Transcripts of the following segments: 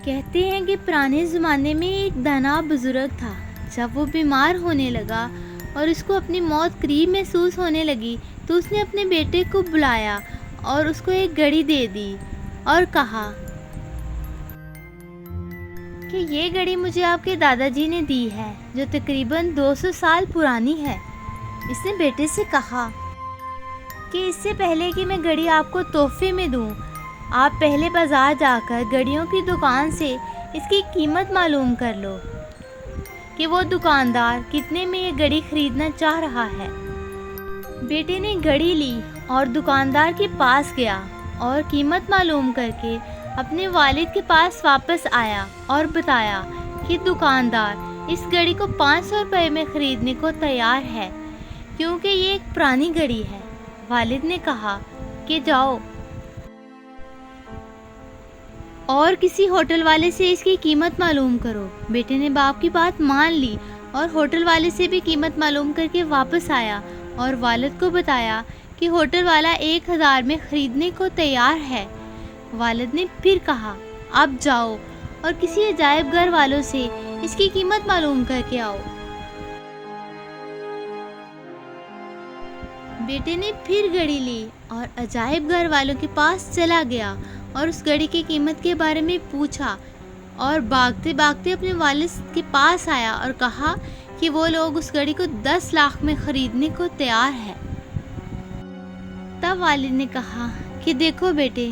کہتے ہیں کہ پرانے زمانے میں ایک دانا بزرگ تھا۔ جب وہ بیمار ہونے لگا اور اس کو اپنی موت قریب محسوس ہونے لگی تو اس نے اپنے بیٹے کو بلایا اور اس کو ایک گھڑی دے دی اور کہا کہ یہ گھڑی مجھے آپ کے دادا جی نے دی ہے جو تقریباً 200 سال پرانی ہے۔ اس نے بیٹے سے کہا کہ اس سے پہلے کہ میں گھڑی آپ کو تحفے میں دوں، آپ پہلے بازار جا کر گھڑیوں کی دکان سے اس کی قیمت معلوم کر لو کہ وہ دکاندار کتنے میں یہ گھڑی خریدنا چاہ رہا ہے۔ بیٹے نے گھڑی لی اور دکاندار کے پاس گیا اور قیمت معلوم کر کے اپنے والد کے پاس واپس آیا اور بتایا کہ دکاندار اس گھڑی کو 500 روپے میں خریدنے کو تیار ہے کیونکہ یہ ایک پرانی گھڑی ہے۔ والد نے کہا کہ جاؤ اور کسی ہوٹل والے سے اس کی قیمت معلوم کرو۔ بیٹے نے باپ کی بات مان لی اور ہوٹل والے سے بھی قیمت معلوم کر کے واپس آیا اور والد کو بتایا کہ ہوٹل والا 1000 میں خریدنے کو تیار ہے۔ والد نے پھر کہا اب جاؤ اور کسی عجائب گھر والوں سے اس کی قیمت معلوم کر کے آؤ۔ بیٹے نے پھر گھڑی لی اور عجائب گھر والوں کے پاس چلا گیا اور اس گھڑی کی قیمت کے بارے میں پوچھا اور بھاگتے بھاگتے اپنے والد کے پاس آیا اور کہا کہ وہ لوگ اس گھڑی کو 10 لاکھ میں خریدنے کو تیار ہے۔ تب والد نے کہا کہ دیکھو بیٹے،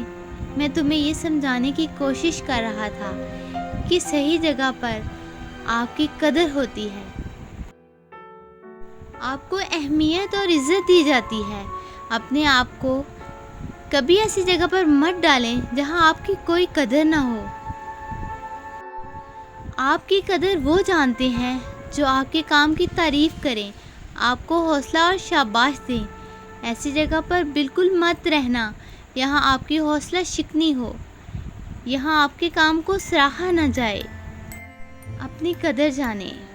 میں تمہیں یہ سمجھانے کی کوشش کر رہا تھا کہ صحیح جگہ پر آپ کی قدر ہوتی ہے، آپ کو اہمیت اور عزت دی جاتی ہے۔ اپنے آپ کو کبھی ایسی جگہ پر مت ڈالیں جہاں آپ کی کوئی قدر نہ ہو۔ آپ کی قدر وہ جانتے ہیں جو آپ کے کام کی تعریف کریں، آپ کو حوصلہ اور شاباش دیں۔ ایسی جگہ پر بالکل مت رہنا یہاں آپ کی حوصلہ شکنی ہو، یہاں آپ کے کام کو سراہا نہ جائے۔ اپنی قدر جانیں۔